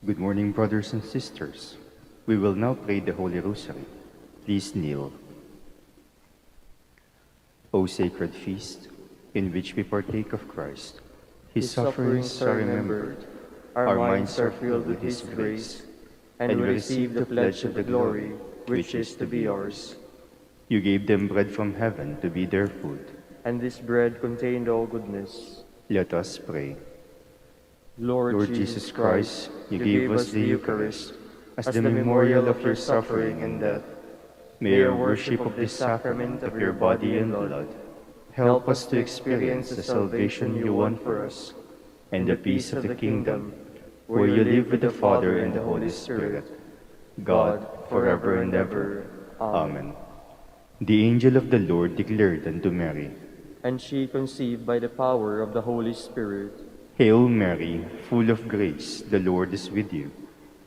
Good morning, brothers and sisters. We will now pray the Holy Rosary. Please kneel. O sacred feast, in which we partake of Christ, His sufferings are remembered, our minds are filled with His grace, and we receive the pledge of the glory which is to be ours. You gave them bread from heaven to be their food. And this bread contained all goodness. Let us pray. Lord Jesus Christ, you gave us the Eucharist as the memorial of your suffering and death. May our worship of this sacrament of your body and blood help us to experience the salvation you won for us and the peace of the kingdom, where you live with the Father and the Holy Spirit, God, forever and ever. Amen. The angel of the Lord declared unto Mary, And she conceived by the power of the Holy Spirit. Hail Mary, full of grace, the Lord is with you.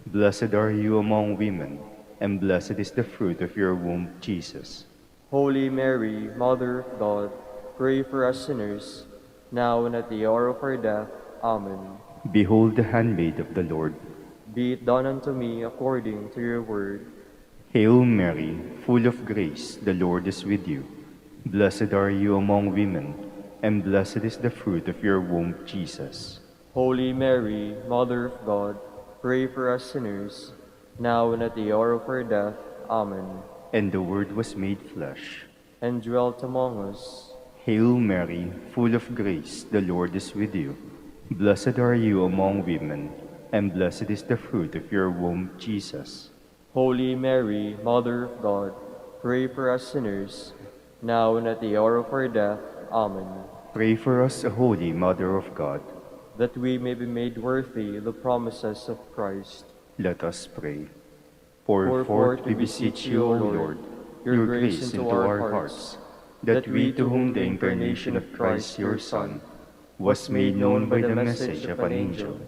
Blessed are you among women, and blessed is the fruit of your womb, Jesus. Holy Mary, Mother of God, pray for us sinners, now and at the hour of our death. Amen. Behold the handmaid of the Lord. Be it done unto me according to your word. Hail Mary, full of grace, the Lord is with you. Blessed are you among women, and blessed is the fruit of your womb, Jesus. Holy Mary, Mother of God, pray for us sinners, now and at the hour of our death. Amen. And the Word was made flesh, and dwelt among us. Hail Mary, full of grace, the Lord is with you. Blessed are you among women, and blessed is the fruit of your womb, Jesus. Holy Mary, Mother of God, pray for us sinners, now and at the hour of our death. Amen. Pray for us, O Holy Mother of God, that we may be made worthy the promises of Christ. Let us pray. Pour forth, we beseech you, O Lord, your grace into our hearts, that we, to whom the incarnation of Christ, your Son, was made known by the message of an angel,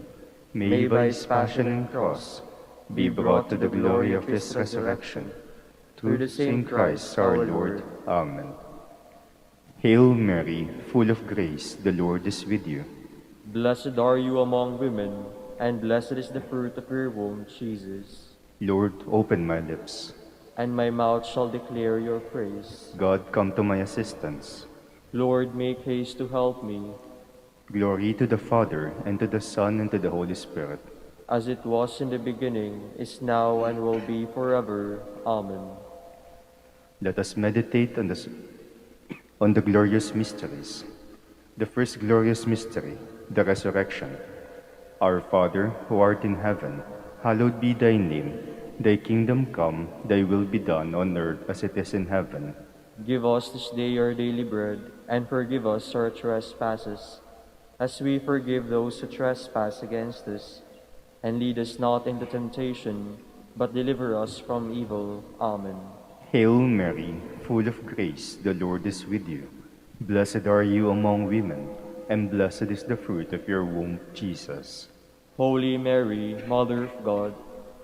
may by his passion and cross be brought to the glory of his resurrection. Through the same Christ our Lord. Amen. Hail Mary, full of grace, the Lord is with you. Blessed are you among women, and blessed is the fruit of your womb, Jesus. Lord, open my lips, and my mouth shall declare your praise. God, come to my assistance. Lord, make haste to help me. Glory to the Father, and to the Son, and to the Holy Spirit. As it was in the beginning, is now, and will be forever. Amen. Let us meditate on the glorious mysteries. The first glorious mystery, the resurrection. Our Father, who art in heaven, hallowed be thy name. Thy kingdom come, thy will be done on earth as it is in heaven. Give us this day our daily bread, and forgive us our trespasses, as we forgive those who trespass against us. And lead us not into temptation, but deliver us from evil. Amen. Hail Mary, full of grace, the Lord is with you. Blessed are you among women, and blessed is the fruit of your womb, Jesus. Holy Mary, Mother of God,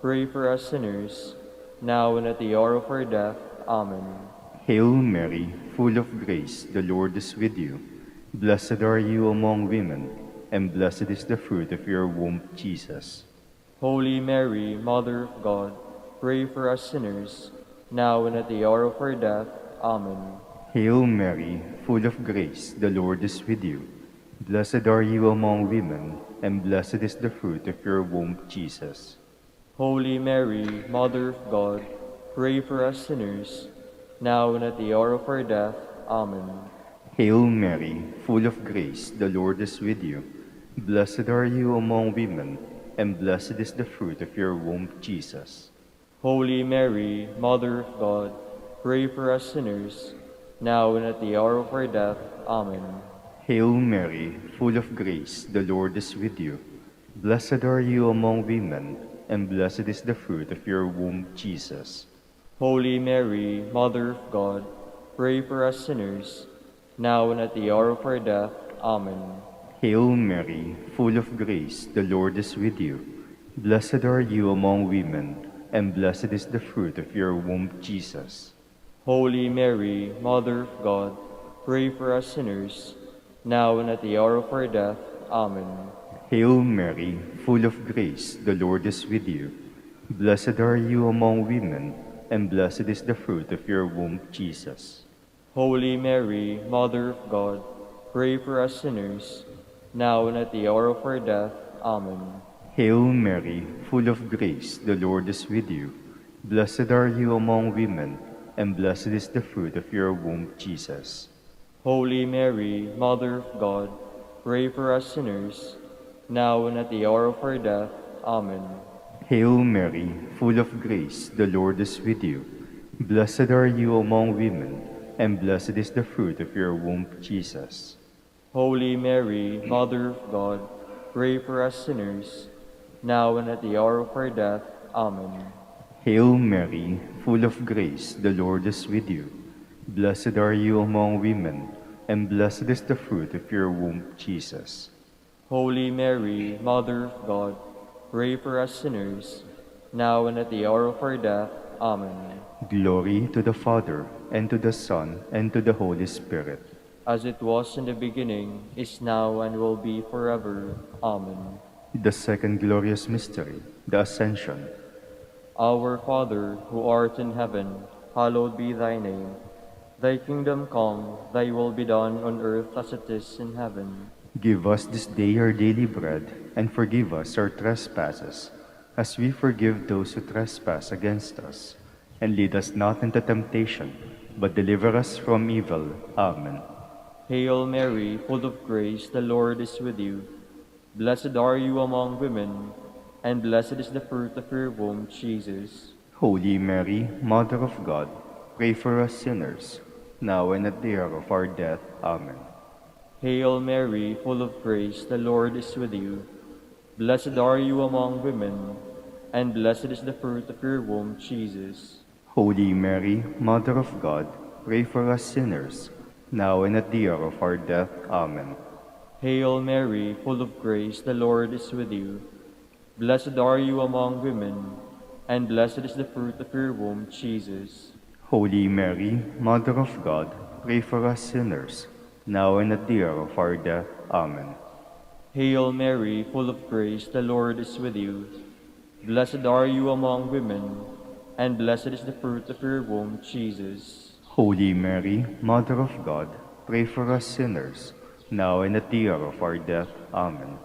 pray for us sinners, now and at the hour of our death. Amen. Hail Mary, full of grace, the Lord is with you. Blessed are you among women, and blessed is the fruit of your womb, Jesus. Holy Mary, Mother of God, pray for us sinners, now and at the hour of our death. Amen. Hail Mary, full of grace, the Lord is with you. Blessed are you among women, and blessed is the fruit of your womb, Jesus. Holy Mary, Mother of God, pray for us sinners, now and at the hour of our death. Amen. Hail Mary, full of grace, the Lord is with you. Blessed are you among women, and blessed is the fruit of your womb, Jesus. Holy Mary, Mother of God, pray for us sinners, now and at the hour of our death. Amen. Hail Mary, full of grace, the Lord is with you. Blessed are you among women, and blessed is the fruit of your womb, Jesus. Holy Mary, Mother of God, pray for us sinners, now and at the hour of our death. Amen. Hail Mary, full of grace, the Lord is with you. Blessed are you among women, and blessed is the fruit of your womb, Jesus. Holy Mary, Mother of God, pray for us sinners, now and at the hour of our death. Amen. Hail Mary, full of grace, the Lord is with you. Blessed are you among women, and blessed is the fruit of your womb, Jesus. Holy Mary, Mother of God, pray for us sinners, now and at the hour of our death. Amen. Hail Mary, full of grace, the Lord is with you. Blessed are you among women, and blessed is the fruit of your womb, Jesus. Holy Mary, Mother of God, pray for us sinners, now and at the hour of our death. Amen. Hail Mary, full of grace, the Lord is with you. Blessed are you among women, and blessed is the fruit of your womb, Jesus. Holy Mary, Mother of God, pray for us sinners, now and at the hour of our death. Amen. Hail Mary, full of grace, the Lord is with you. Blessed are you among women, and blessed is the fruit of your womb, Jesus. Holy Mary, Mother of God, pray for us sinners, now and at the hour of our death. Amen. Glory to the Father, and to the Son, and to the Holy Spirit. As it was in the beginning, is now, and will be forever. Amen. The second glorious mystery, the Ascension. Our Father, who art in heaven, hallowed be thy name. Thy kingdom come, thy will be done on earth as it is in heaven. Give us this day our daily bread, and forgive us our trespasses, as we forgive those who trespass against us. And lead us not into temptation, but deliver us from evil. Amen. Hail Mary, full of grace, the Lord is with you. Blessed are you among women, and blessed is the fruit of your womb, Jesus. Holy Mary, Mother of God, pray for us sinners, now and at the hour of our death. Amen. Hail Mary, full of grace, the Lord is with you. Blessed are you among women, and blessed is the fruit of your womb, Jesus. Holy Mary, Mother of God, pray for us sinners, now and at the hour of our death. Amen. Hail Mary, full of grace, the Lord is with you. Blessed are you among women, and blessed is the fruit of your womb, Jesus. Holy Mary, Mother of God, pray for us sinners, now and at the hour of our death. Amen. Hail Mary, full of grace, the Lord is with you. Blessed are you among women, and blessed is the fruit of your womb, Jesus. Holy Mary, Mother of God, pray for us sinners, now and at the hour of our death. Amen.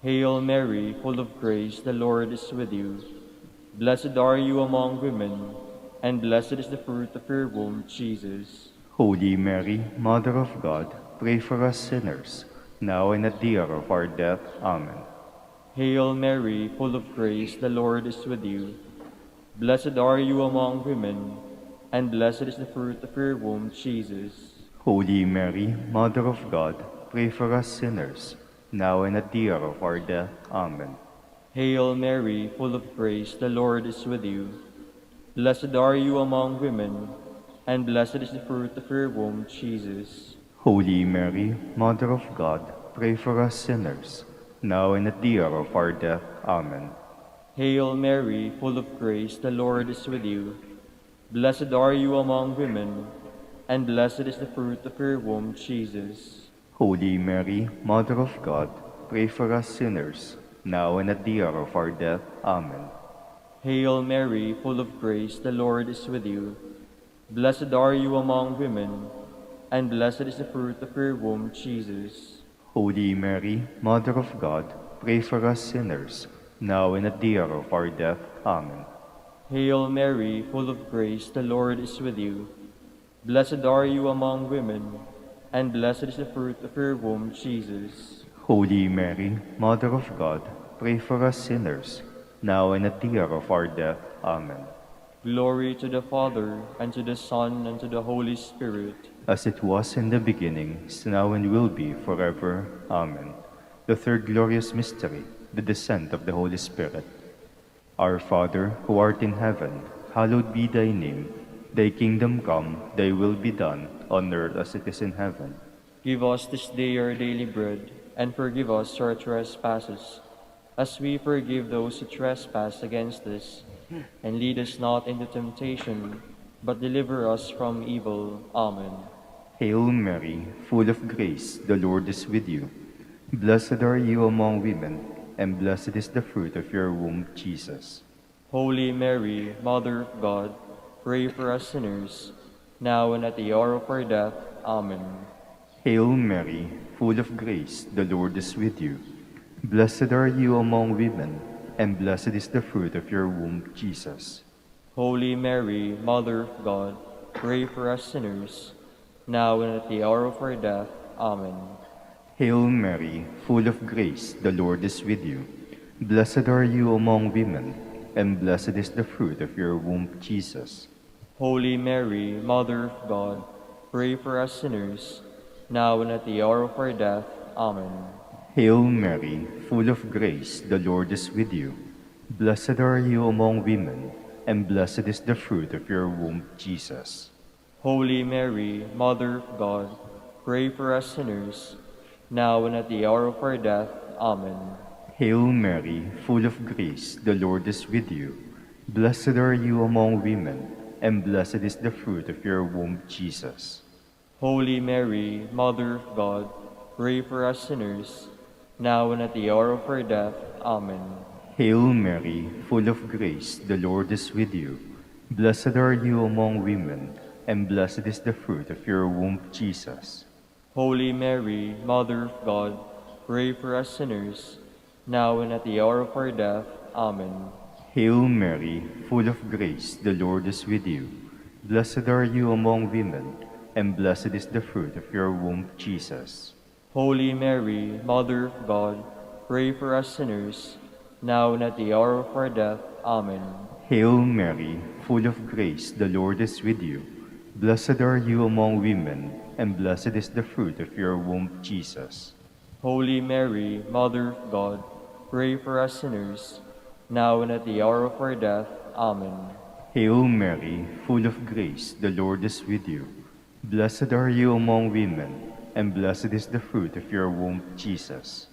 Hail Mary, full of grace, the Lord is with you. Blessed are you among women, and blessed is the fruit of your womb, Jesus. Holy Mary, Mother of God, pray for us sinners, now and at the hour of our death. Amen. Hail Mary, full of grace, the Lord is with you. Blessed are you among women, and blessed is the fruit of your womb, Jesus. Holy Mary, Mother of God, pray for us sinners, now and at the hour of our death. Amen. Hail Mary, full of grace, the Lord is with you. Blessed are you among women, and blessed is the fruit of your womb, Jesus. Holy Mary, Mother of God, pray for us sinners, now and at the hour of our death. Amen. Hail Mary, full of grace, the Lord is with you. Blessed are you among women, and blessed is the fruit of your womb, Jesus. Holy Mary, Mother of God, pray for us sinners, now and at the hour of our death. Amen. Hail Mary, full of grace, the Lord is with you. Blessed are you among women, and blessed is the fruit of your womb, Jesus. Holy Mary, Mother of God, pray for us sinners, now and at the hour of our death. Amen. Hail Mary, full of grace, the Lord is with you. Blessed are you among women, and blessed is the fruit of your womb, Jesus. Holy Mary, Mother of God, pray for us sinners, now and at the hour of our death. Amen. Glory to the Father, and to the Son, and to the Holy Spirit. As it was in the beginning, is now and will be forever. Amen. The third glorious mystery, the descent of the Holy Spirit. Our Father, who art in heaven, hallowed be thy name. Thy kingdom come, thy will be done, on earth as it is in heaven. Give us this day our daily bread, and forgive us our trespasses, as we forgive those who trespass against us. And lead us not into temptation, but deliver us from evil. Amen. Hail Mary, full of grace, the Lord is with you. Blessed are you among women, and blessed is the fruit of your womb, Jesus. Holy Mary, Mother of God, pray for us sinners, now and at the hour of our death. Amen. Hail Mary, full of grace, the Lord is with you. Blessed are you among women, and blessed is the fruit of your womb, Jesus. Holy Mary, Mother of God, pray for us sinners, now and at the hour of our death. Amen. Hail Mary, full of grace, the Lord is with you. Blessed are you among women, and blessed is the fruit of your womb, Jesus. Holy Mary, Mother of God, pray for us sinners, now and at the hour of our death. Amen. Hail Mary, full of grace, the Lord is with you. Blessed are you among women, and blessed is the fruit of your womb, Jesus. Holy Mary, Mother of God, pray for us sinners, now and at the hour of our death. Amen. Hail Mary, full of grace, the Lord is with you. Blessed are you among women, and blessed is the fruit of your womb, Jesus. Holy Mary, Mother of God, pray for us sinners, now and at the hour of our death. Amen. Hail Mary, full of grace, the Lord is with you. Blessed are you among women, and blessed is the fruit of your womb, Jesus. Holy Mary, Mother of God, pray for us sinners, now and at the hour of our death. Amen. Hail Mary, full of grace, the Lord is with you. Blessed are you among women, and blessed is the fruit of your womb, Jesus. Holy Mary, Mother of God, pray for us sinners, now and at the hour of our death. Amen. Hail Mary, full of grace, the Lord is with you. Blessed are you among women, and blessed is the fruit of your womb, Jesus. Holy Mary, Mother of God, pray for us sinners, now and at the hour of our death. Amen. Hail Mary, full of grace, the Lord is with you. Blessed are you among women, and blessed is the fruit of your womb, Jesus.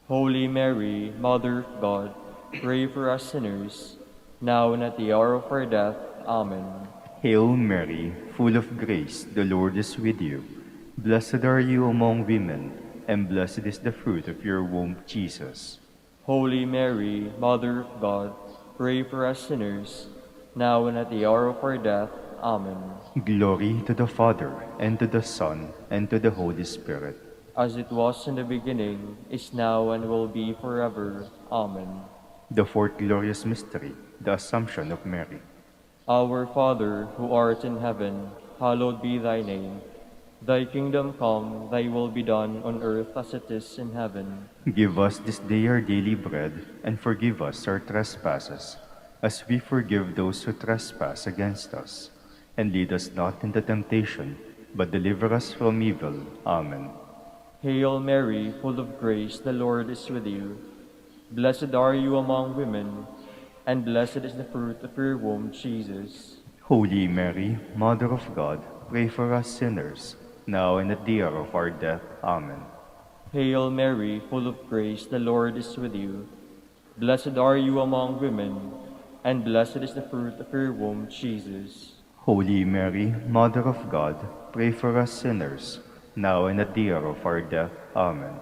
Holy Mary, Mother of God, pray for us sinners, now and at the hour of our death. Amen. Hail Mary, full of grace, the Lord is with you. Blessed are you among women, and blessed is the fruit of your womb, Jesus. Holy Mary, Mother of God, pray for us sinners, now and at the hour of our death. Amen. Glory to the Father, and to the Son, and to the Holy Spirit. As it was in the beginning, is now, and will be forever. Amen. The fourth glorious mystery, the Assumption of Mary. Our Father, who art in heaven, hallowed be thy name. Thy kingdom come, thy will be done on earth as it is in heaven. Give us this day our daily bread, and forgive us our trespasses, as we forgive those who trespass against us. And lead us not into temptation, but deliver us from evil. Amen. Hail Mary, full of grace, the Lord is with you. Blessed are you among women, and blessed is the fruit of your womb, Jesus. Holy Mary, Mother of God, pray for us sinners, now and at the hour of our death. Amen. Hail Mary, full of grace, the Lord is with you. Blessed are you among women, and blessed is the fruit of your womb, Jesus. Holy Mary, Mother of God, pray for us sinners, now and at the hour of our death. Amen.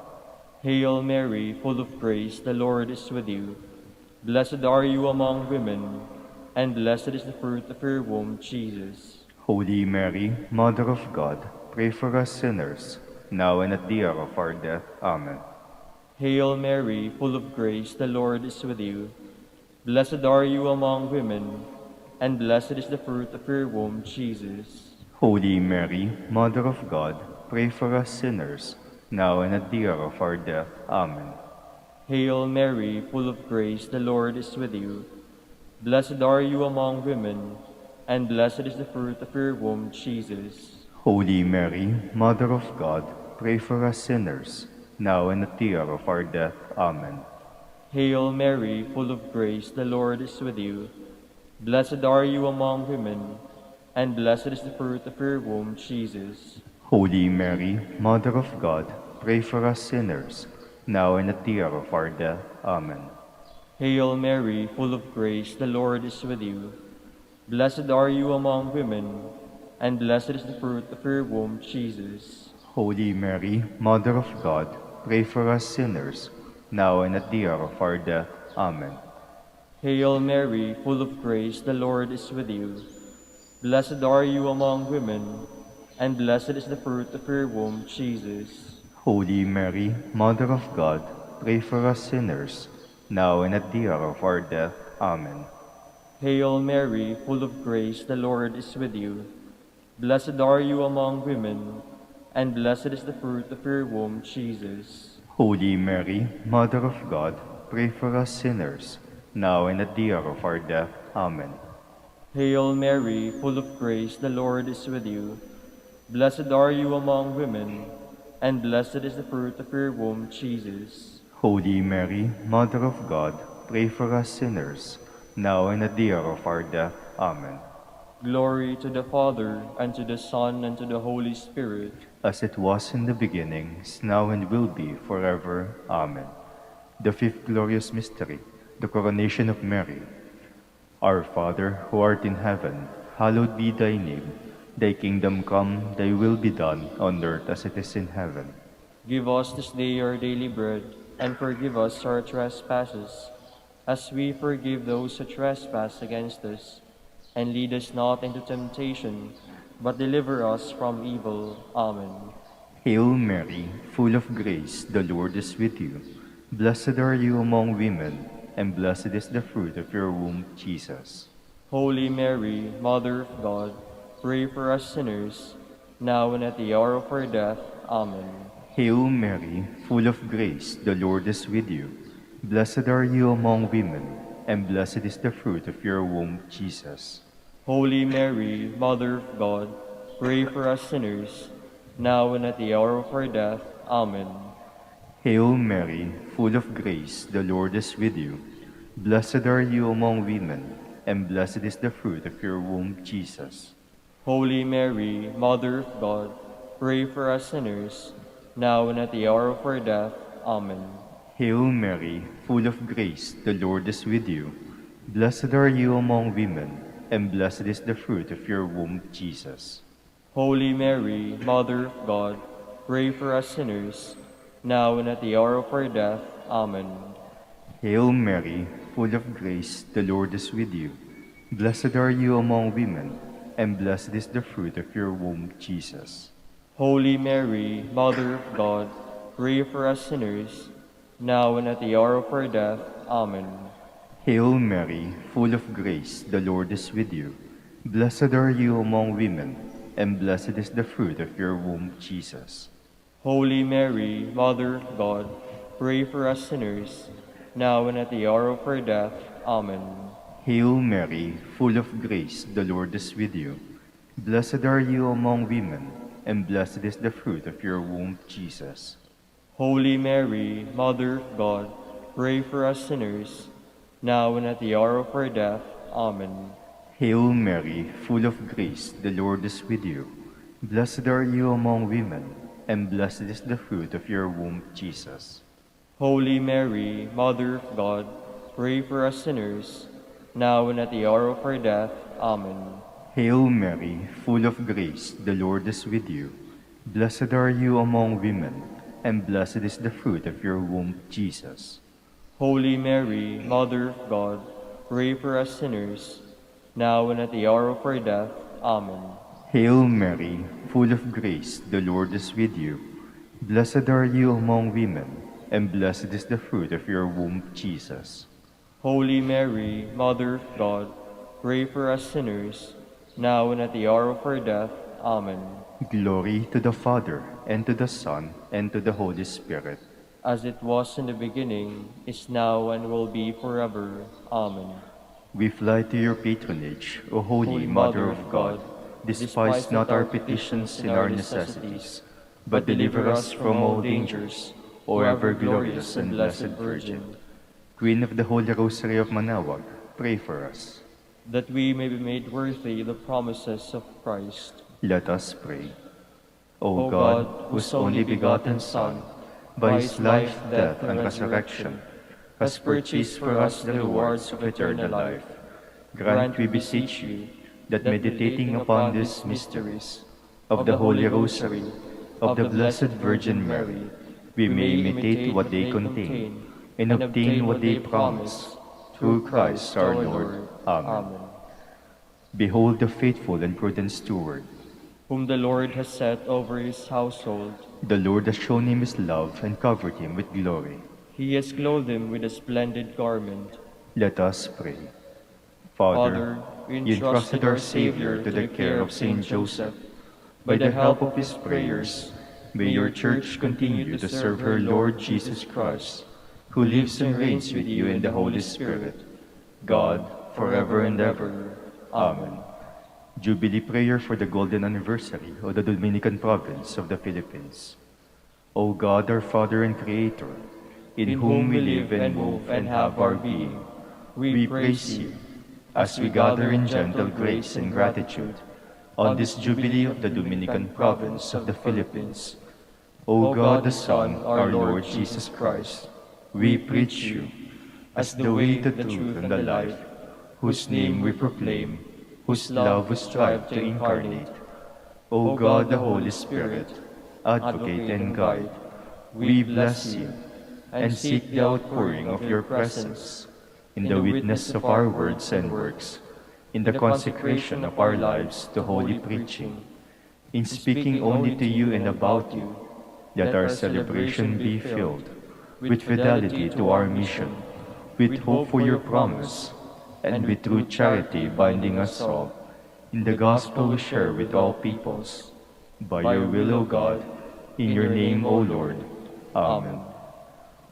Hail Mary, full of grace, the Lord is with you. Blessed are you among women, and blessed is the fruit of your womb, Jesus. Holy Mary, Mother of God, pray for us sinners, now and at the hour of our death. Amen. Hail Mary, full of grace, the Lord is with you. Blessed are you among women, and blessed is the fruit of your womb, Jesus. Holy Mary, Mother of God, pray for us sinners, now and at the hour of our death. Amen. Hail Mary, full of grace, the Lord is with you. Blessed are you among women, and blessed is the fruit of your womb, Jesus. Holy Mary, Mother of God, pray for us sinners, now and at the hour of our death. Amen. Hail Mary, full of grace, the Lord is with you. Blessed are you among women, and blessed is the fruit of your womb, Jesus. Holy Mary, Mother of God, pray for us sinners, now and at the hour of our death. Amen. Hail Mary, full of grace, the Lord is with you. Blessed are you among women, and blessed is the fruit of your womb, Jesus. Holy Mary, Mother of God, pray for us sinners, now and at the hour of our death. Amen. Hail Mary, full of grace, the Lord is with you. Blessed are you among women, and blessed is the fruit of your womb, Jesus. Holy Mary, Mother of God, pray for us sinners, now and at the hour of our death. Amen. Hail Mary, full of grace, the Lord is with you. Blessed are you among women, and blessed is the fruit of your womb, Jesus. Holy Mary, Mother of God, pray for us sinners, now and at the hour of our death. Amen. Hail Mary, full of grace, the Lord is with you. Blessed are you among women, and blessed is the fruit of your womb, Jesus. Holy Mary, Mother of God, pray for us sinners, now and at the hour of our death. Amen. Glory to the Father, and to the Son, and to the Holy Spirit. As it was in the beginning, is now and will be, forever. Amen. The fifth glorious mystery, the coronation of Mary. Our Father, who art in heaven, hallowed be thy name. Thy kingdom come, thy will be done, on earth as it is in heaven. Give us this day our daily bread, and forgive us our trespasses, as we forgive those who trespass against us. And lead us not into temptation, but deliver us from evil. Amen. Hail Mary, full of grace, the Lord is with you. Blessed are you among women, and blessed is the fruit of your womb, Jesus. Holy Mary, Mother of God, pray for us sinners, now and at the hour of our death. Amen. Hail Mary, full of grace, the Lord is with you. Blessed are you among women, and blessed is the fruit of your womb, Jesus. Holy Mary, Mother of God, pray for us sinners, now and at the hour of our death. Amen. Hail Mary, full of grace, the Lord is with you. Blessed are you among women, and blessed is the fruit of your womb, Jesus. Holy Mary, Mother of God, pray for us sinners, now and at the hour of our death. Amen. Hail Mary, full of grace, the Lord is with you. Blessed are you among women, and blessed is the fruit of your womb, Jesus. Holy Mary, Mother of God, pray for us sinners, now and at the hour of our death. Amen. Hail Mary, full of grace, the Lord is with you. Blessed are you among women, and blessed is the fruit of your womb, Jesus. Holy Mary, Mother of God, pray for us sinners, now and at the hour of our death. Amen. Hail Mary, full of grace, the Lord is with you. Blessed are you among women, and blessed is the fruit of your womb, Jesus. Holy Mary, Mother of God, pray for us sinners, now and at the hour of our death. Amen. Hail Mary, full of grace, the Lord is with you. Blessed are you among women, and blessed is the fruit of your womb, Jesus. Holy Mary, Mother of God, pray for us sinners, now and at the hour of our death. Amen. Hail Mary, full of grace, the Lord is with you. Blessed are you among women, and blessed is the fruit of your womb, Jesus. Holy Mary, Mother of God, pray for us sinners, now and at the hour of our death. Amen. Hail Mary, full of grace, the Lord is with you. Blessed are you among women, and blessed is the fruit of your womb, Jesus. Holy Mary, Mother of God, pray for us sinners, now and at the hour of our death. Amen. Hail Mary, full of grace, the Lord is with you. Blessed are you among women, and blessed is the fruit of your womb, Jesus. Holy Mary, Mother of God, pray for us sinners, now and at the hour of our death. Amen. Glory to the Father, and to the Son, and to the Holy Spirit. As it was in the beginning, is now, and will be forever. Amen. We fly to your patronage, O Holy Mother of God. Despise not our petitions and our necessities, but deliver us from all dangers, O ever glorious and blessed Virgin. Queen of the Holy Rosary of Manaoag, pray for us. That we may be made worthy the promises of Christ. Let us pray. O God, whose only begotten Son, by his life, death, and resurrection, has purchased for us the rewards of eternal life, grant, we beseech you, that meditating upon these mysteries of the Holy Rosary, of the Blessed Virgin Mary, we may imitate what they contain and obtain what they promise. Through Christ our Lord. Amen. Behold the faithful and prudent steward. Whom the Lord has set over his household. The Lord has shown him his love and covered him with glory. He has clothed him with a splendid garment. Let us pray. Father, we entrusted our Savior to the care of Saint Joseph. By the help of his prayers, may your Church continue to serve her Lord Jesus Christ, who lives and reigns with you in the Holy Spirit, God, forever and ever. Amen. Jubilee prayer for the golden anniversary of the Dominican province of the Philippines. O God, our Father and Creator, in whom we live and move and have our being, we praise you as we gather in gentle grace and gratitude on this Jubilee of the Dominican province of the Philippines. O God, the Son, our Lord Jesus Christ, we preach you as the way, the truth, and the life, whose name we proclaim, whose love we strive to incarnate. O God, the Holy Spirit, advocate and guide, we bless you and seek the outpouring of your presence in the witness of our words and works, in the consecration of our lives to holy preaching, in speaking only to you and about you. Let our celebration be filled with fidelity to our mission, with hope for your promise, and with true charity binding us all in the gospel we share with all peoples. By your will, O God, in your name, O Lord. Amen.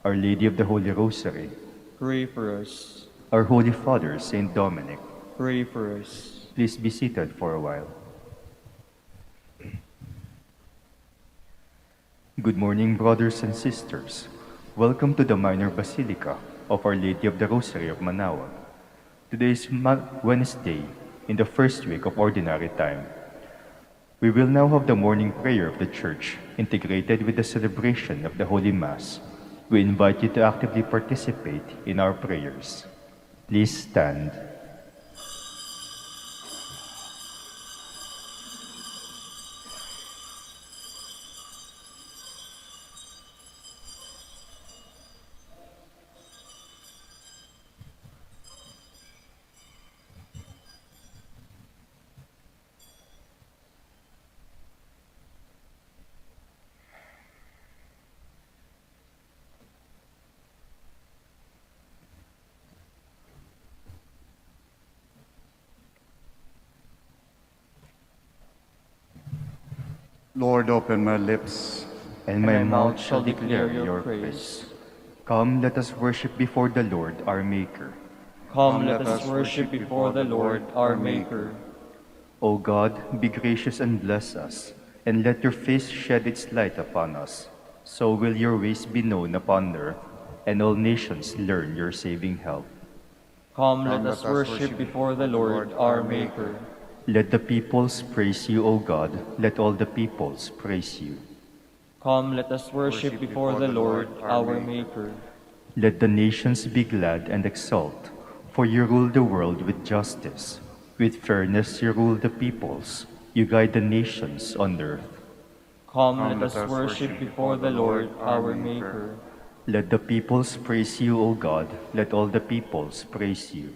Our Lady of the Holy Rosary, Pray for us. our Holy Father, Saint Dominic, Pray for us. please be seated for a while. Good morning, brothers and sisters. Welcome to the Minor Basilica of Our Lady of the Rosary of Manaoag. Today is Wednesday in the first week of Ordinary Time. We will now have the morning prayer of the Church integrated with the celebration of the Holy Mass. We invite you to actively participate in our prayers. Please stand. Lord, open my lips, And my mouth shall declare your praise. Come, let us worship before the Lord our Maker. Come, let us worship before the Lord our Maker. O God, be gracious and bless us, and let your face shed its light upon us. So will your ways be known upon earth, and all nations learn your saving help. Come, let us worship before the Lord our Maker. Let the peoples praise you, O God. Let all the peoples praise you. Come, let us worship before the Lord our Maker. Let the nations be glad and exult, for you rule the world with justice. With fairness you rule the peoples. You guide the nations on earth. Come, let us worship before the Lord our Maker. Let the peoples praise you, O God. Let all the peoples praise you.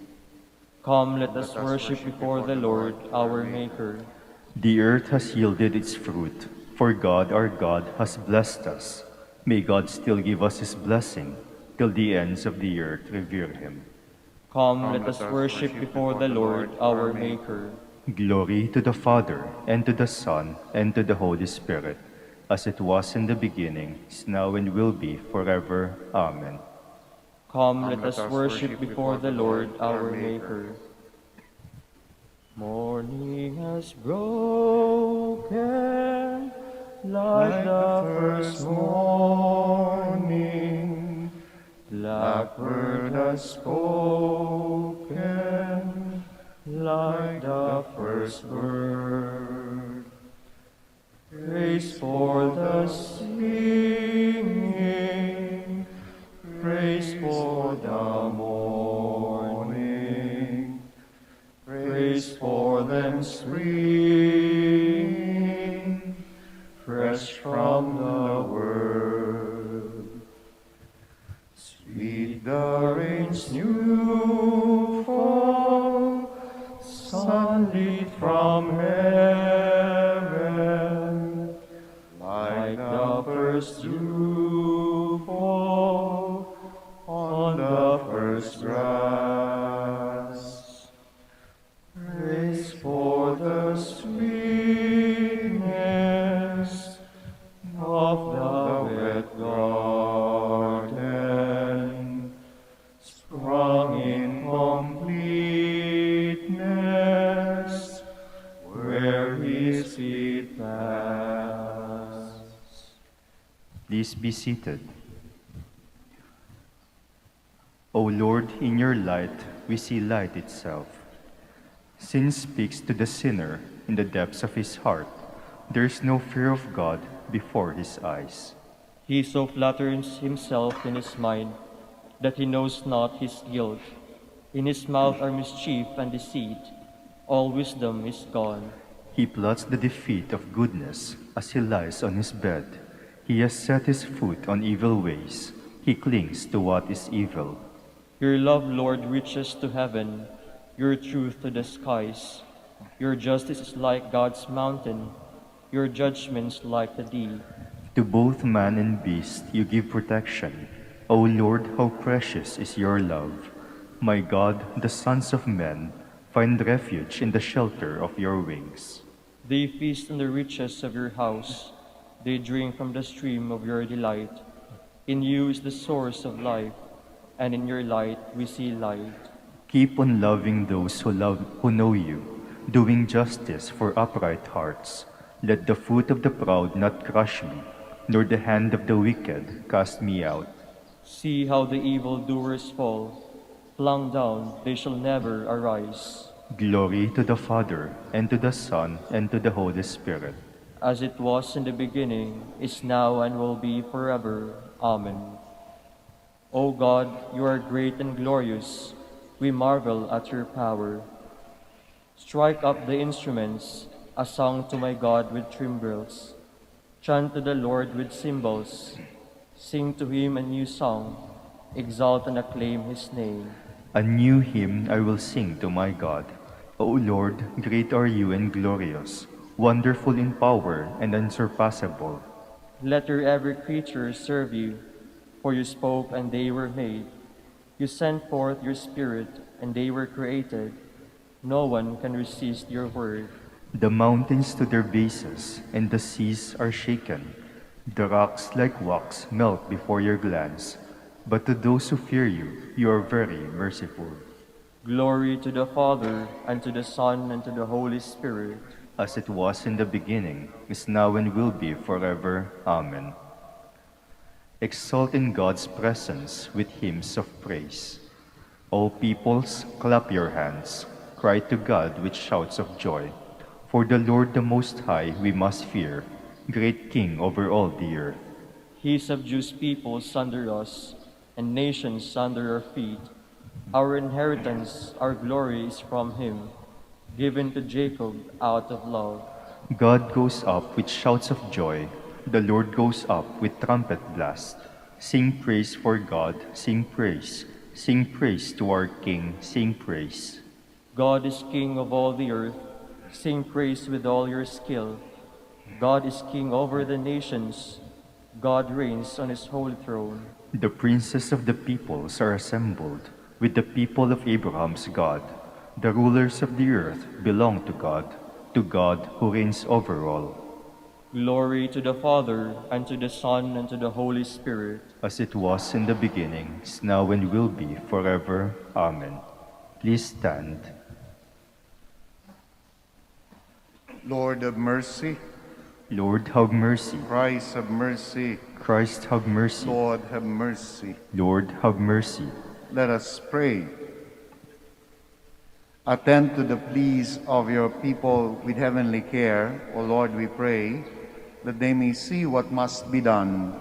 Come, let us worship before the Lord our Maker. The earth has yielded its fruit, for God our God has blessed us. May God still give us his blessing, till the ends of the earth revere him. Come, let us worship before the Lord our Maker. Glory to the Father, and to the Son, and to the Holy Spirit, as it was in the beginning, is now, and will be forever. Amen. Come, let us worship before the Lord our Maker. Morning has broken like the first morning. Blackbird has spoken like the first bird. Praise for the singing, praise for the morning, praise for them spring, fresh from the word. Son lit from heaven, like the first dew fall on the first grass. Praise for the sweetness of the wet garden, sprung in completeness, where his feet pass. Please be seated. O Lord, in your light we see light itself. Sin speaks to the sinner in the depths of his heart. There is no fear of God before his eyes. He so flatters himself in his mind that he knows not his guilt. In his mouth are mischief and deceit. All wisdom is gone. He plots the defeat of goodness as he lies on his bed. He has set his foot on evil ways. He clings to what is evil. Your love, Lord, reaches to heaven, your truth to the skies. Your justice is like God's mountain, your judgments like the deep. To both man and beast you give protection. O Lord, how precious is your love. My God, the sons of men find refuge in the shelter of your wings. They feast on the riches of your house. They drink from the stream of your delight. In you is the source of life, and in your light we see light. Keep on loving those who know you, doing justice for upright hearts. Let the foot of the proud not crush me, nor the hand of the wicked cast me out. See how the evildoers fall. Flung down, they shall never arise. Glory to the Father, and to the Son, and to the Holy Spirit. As it was in the beginning, is now, and will be forever. Amen. O God, you are great and glorious. We marvel at your power. Strike up the instruments, a song to my God with timbrels. Chant to the Lord with cymbals. Sing to him a new song. Exalt and acclaim his name. A new hymn I will sing to my God. O Lord, great are you and glorious, wonderful in power and unsurpassable. Let your every creature serve you, for you spoke and they were made. You sent forth your Spirit and they were created. No one can resist your word. The mountains to their bases and the seas are shaken. The rocks like wax melt before your glance. But to those who fear you, you are very merciful. Glory to the Father, and to the Son, and to the Holy Spirit. As it was in the beginning, is now, and will be forever. Amen. Exult in God's presence with hymns of praise. All peoples, clap your hands. Cry to God with shouts of joy. For the Lord the Most High we must fear, great King over all the earth. He subdues peoples under us, and nations under our feet. Our inheritance, our glory is from him, given to Jacob out of love. God goes up with shouts of joy. The Lord goes up with trumpet blast. Sing praise for God, sing praise. Sing praise to our King, sing praise. God is King of all the earth. Sing praise with all your skill. God is King over the nations. God reigns on his holy throne. The princes of the peoples are assembled with the people of Abraham's God. The rulers of the earth belong to God who reigns over all. Glory to the Father, and to the Son, and to the Holy Spirit. As it was in the beginning, is now, and will be forever. Amen. Please stand. Lord have mercy. Lord, have mercy. Christ have mercy. Christ, have mercy. Lord have mercy. Lord, have mercy. Let us pray. Attend to the pleas of your people with heavenly care, O Lord, we pray, that they may see what must be done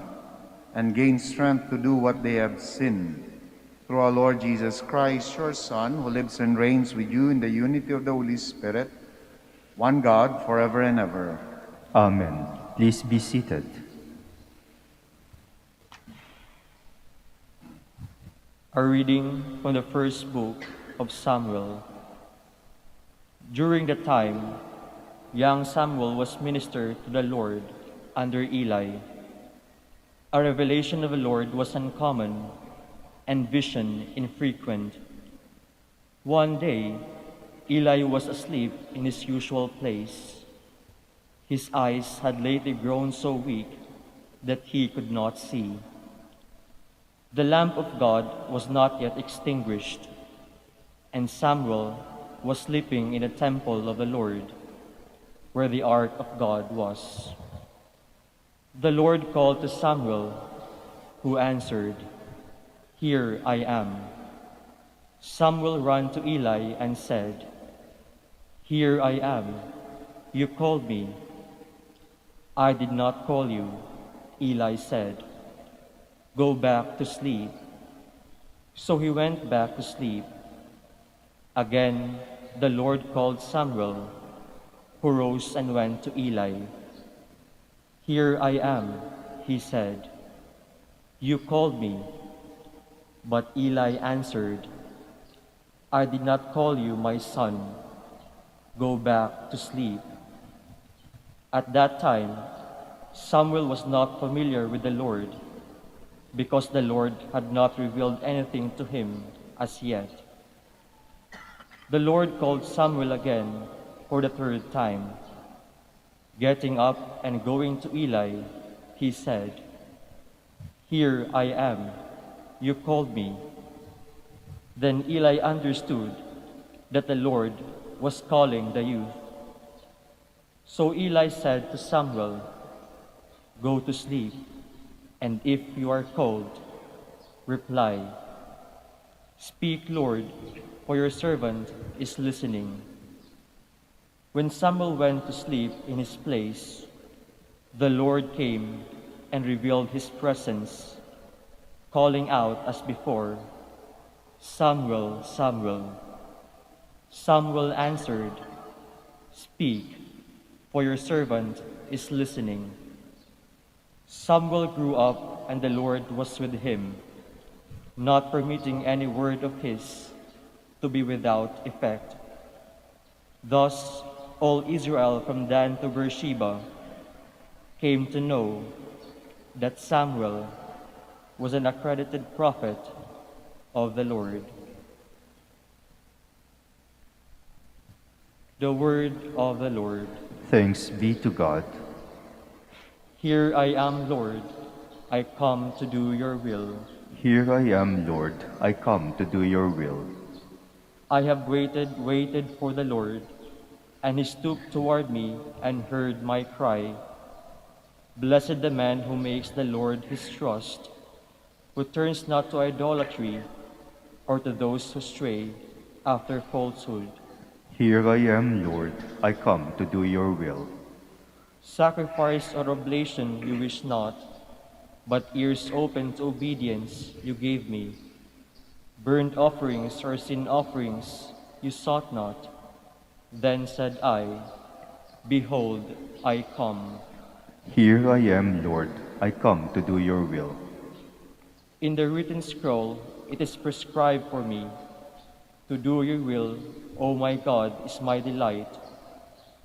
and gain strength to do what they have sinned. Through our Lord Jesus Christ, your Son, who lives and reigns with you in the unity of the Holy Spirit, one God, forever and ever. Amen. Please be seated. A reading from the first book of Samuel. During that time, young Samuel was minister to the Lord under Eli. A revelation of the Lord was uncommon, and vision infrequent. One day, Eli was asleep in his usual place. His eyes had lately grown so weak that he could not see. The lamp of God was not yet extinguished, and Samuel was sleeping in the temple of the Lord, where the ark of God was. The Lord called to Samuel, who answered, "Here I am." Samuel ran to Eli and said, "Here I am. You called me." "I did not call you," Eli said. "Go back to sleep." So he went back to sleep. Again, the Lord called Samuel, who rose and went to Eli. "Here I am," he said. "You called me." But Eli answered, "I did not call you, my son. Go back to sleep." At that time, Samuel was not familiar with the Lord, because the Lord had not revealed anything to him as yet. The Lord called Samuel again for the third time. Getting up and going to Eli, he said, "Here I am. You called me." Then Eli understood that the Lord was calling the youth. So Eli said to Samuel, "Go to sleep, and if you are cold, reply, 'Speak, Lord, for your servant is listening.'" When Samuel went to sleep in his place, the Lord came and revealed his presence, calling out as before, "Samuel, Samuel." Samuel answered, "Speak, for your servant is listening." Samuel grew up, and the Lord was with him, not permitting any word of his to be without effect. Thus, all Israel from Dan to Beersheba came to know that Samuel was an accredited prophet of the Lord. The word of the Lord. Thanks be to God. Here I am, Lord. I come to do your will. Here I am, Lord. I come to do your will. I have waited for the Lord, and he stooped toward me and heard my cry. Blessed the man who makes the Lord his trust, who turns not to idolatry or to those who stray after falsehood. Here I am, Lord. I come to do your will. Sacrifice or oblation you wish not, but ears open to obedience you gave me. Burnt offerings or sin offerings you sought not. Then said I, "Behold, I come." Here I am, Lord. I come to do your will. In the written scroll it is prescribed for me. To do your will, O my God, is my delight,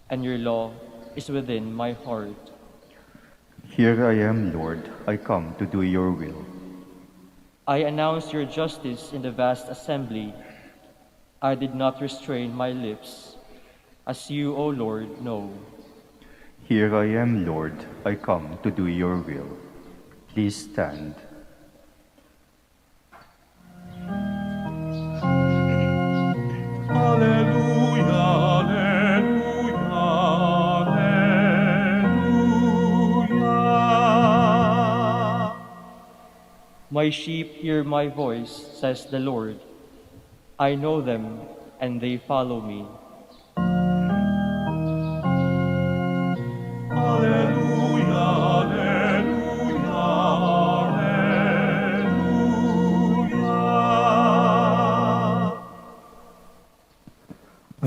and your law is within my heart. Here I am, Lord. I come to do your will. I announced your justice in the vast assembly. I did not restrain my lips, as you, O Lord, know. Here I am, Lord. I come to do your will. Please stand. Alleluia, alleluia, alleluia. My sheep hear my voice, says the Lord. I know them, and they follow me. Alleluia, alleluia, alleluia.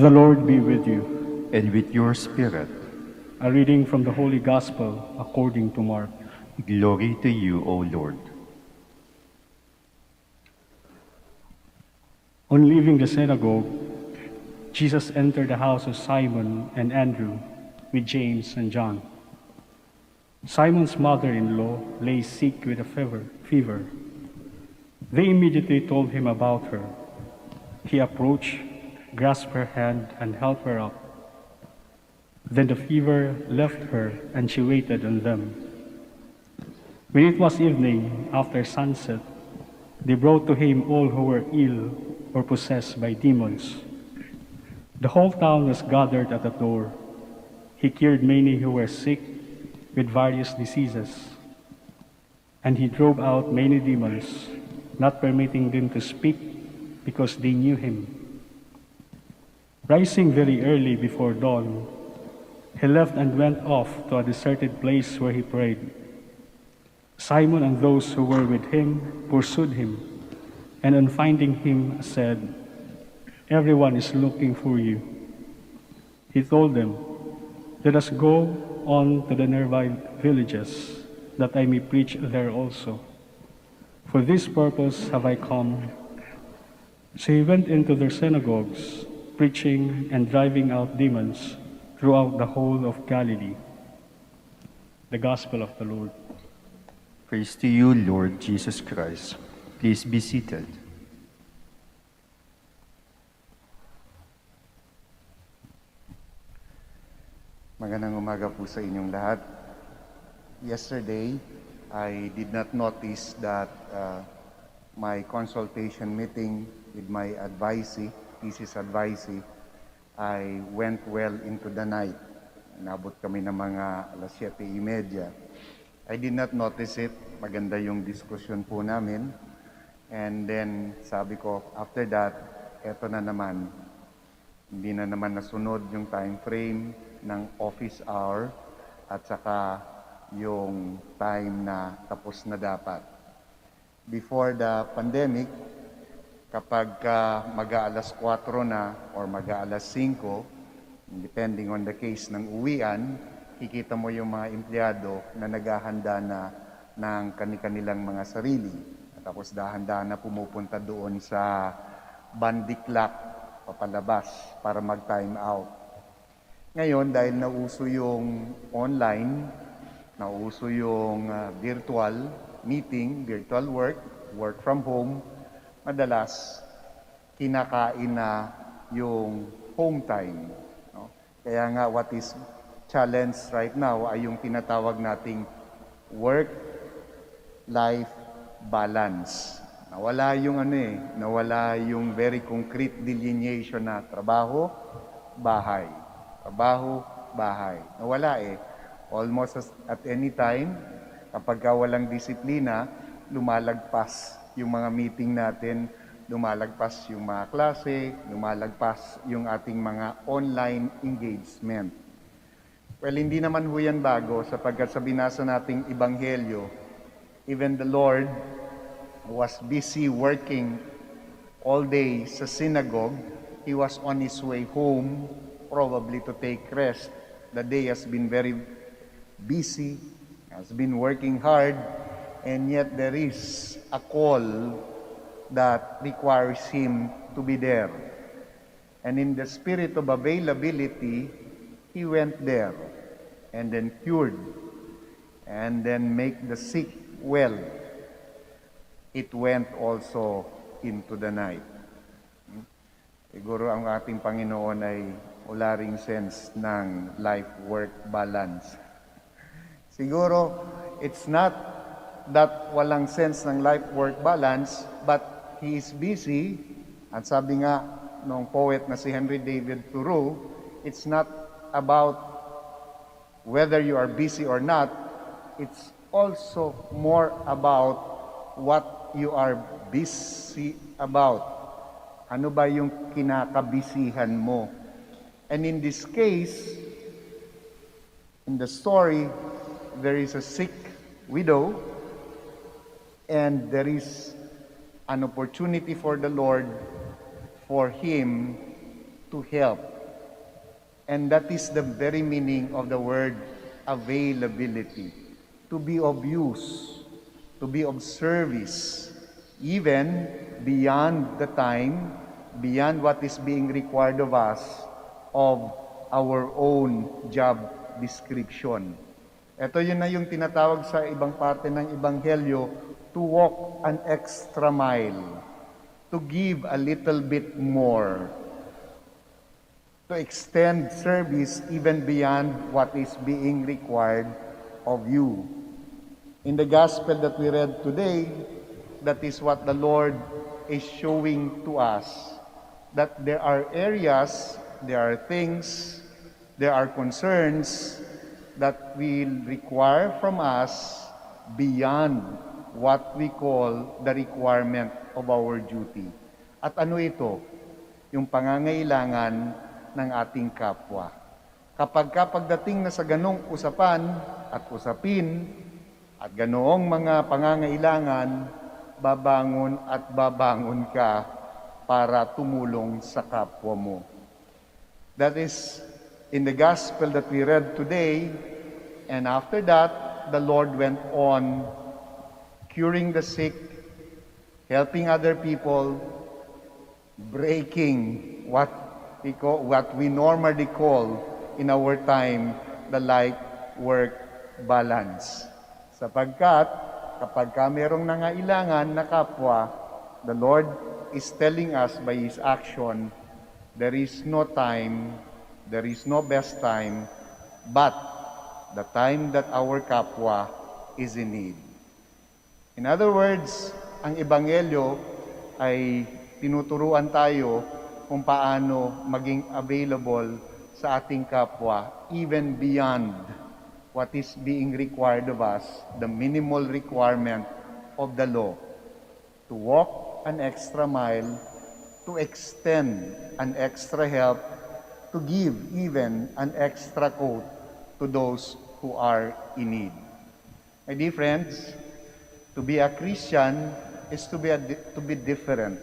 The Lord be with you. And with your spirit, A reading from the Holy Gospel according to Mark. glory to you, O Lord. On leaving the synagogue, Jesus entered the house of Simon and Andrew with James and John. Simon's mother-in-law lay sick with a fever. They immediately told him about her. He approached, grasped her hand, and helped her up. Then the fever left her, and she waited on them. When it was evening, after sunset, they brought to him all who were ill or possessed by demons. The whole town was gathered at the door. He cured many who were sick with various diseases, and he drove out many demons, not permitting them to speak because they knew him. Rising very early before dawn, he left and went off to a deserted place where he prayed. Simon and those who were with him pursued him, and on finding him said, "Everyone is looking for you." He told them, "Let us go on to the nearby villages, that I may preach there also. For this purpose have I come." So he went into their synagogues, preaching and driving out demons throughout the whole of Galilee. The Gospel of the Lord. Praise to you, Lord Jesus Christ. Please be seated. Magandang umaga po sa inyong lahat. Yesterday, I did not notice that my consultation meeting with my thesis advisee, I went well into the night. Inabot kami ng mga alas 7:30. I did not notice it. Maganda yung diskusyon po namin. And then, sabi ko, after that, eto na naman. Hindi na naman nasunod yung time frame ng office hour at saka yung time na tapos na dapat. Before the pandemic, kapag mag-aalas 4 na or mag-aalas 5, depending on the case ng uwian, kikita mo yung mga empleyado na naghahanda na ng kanilang mga sarili. At tapos dahan-dahan na pumupunta doon sa bandiklak papalabas para mag-time out. Ngayon, dahil nauso yung online, nauso yung virtual meeting, virtual work from home, madalas kinakain na yung home time. No? Kaya nga, what is challenge right now ay yung tinatawag nating work-life balance. Nawala yung very concrete delineation na trabaho, bahay. Trabaho, bahay. Nawala Almost at any time, kapag walang disiplina, lumalagpas yung mga meeting natin, lumalagpas yung mga klase, lumalagpas yung ating mga online engagement. Well, hindi naman ho yan bago sapagkat sa binasa nating Ebanghelyo, even the Lord was busy working all day sa synagogue. He was on his way home, probably to take rest. The day has been very busy, has been working hard, and yet there is a call that requires him to be there. And in the spirit of availability, he went there and then cured and then make the sick well. It went also into the night. Siguro ang ating Panginoon ay wala ring sense ng life-work balance. Siguro, it's not that walang sense ng life-work balance, but he is busy. At sabi nga nung poet na si Henry David Thoreau, it's not about whether you are busy or not, it's also more about what you are busy about. Ano ba yung kinakabisihan mo? And in this case, in the story, there is a sick widow, and there is an opportunity for the Lord for him to help. And that is the very meaning of the word availability. To be of use, to be of service, even beyond the time beyond what is being required of us of our own job description. Ito yun na yung tinatawag sa ibang parte ng Ebanghelyo, to walk an extra mile, to give a little bit more, to extend service even beyond what is being required of you. In the gospel that we read today, that is what the Lord is showing to us, that there are areas, there are things, there are concerns that will require from us beyond what we call the requirement of our duty. At ano ito? Yung pangangailangan ng ating kapwa. Kapag pagdating na sa ganong usapan at usapin at ganoong mga pangangailangan, babangon ka para tumulong sa kapwa mo. That is in the gospel that we read today, and after that, the Lord went on curing the sick, helping other people, breaking what we normally call in our time the life-work balance. Sapagkat kapag merong nangailangan na kapwa, the Lord is telling us by His action, there is no time, there is no best time, but the time that our kapwa is in need. In other words, ang Ebanghelyo ay tinuturuan tayo kung paano maging available sa ating kapwa even beyond what is being required of us, the minimal requirement of the law, to walk an extra mile, to extend an extra help, to give even an extra coat to those who are in need. My dear friends, to be a Christian is to be different.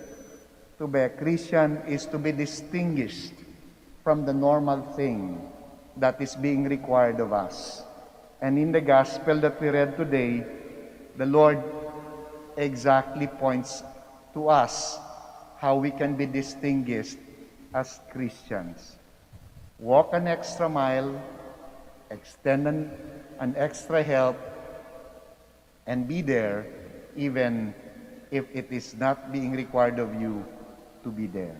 To be a Christian is to be distinguished from the normal thing that is being required of us. And in the gospel that we read today, the Lord exactly points to us how we can be distinguished as Christians. Walk an extra mile, extend an extra help, and be there even if it is not being required of you to be there.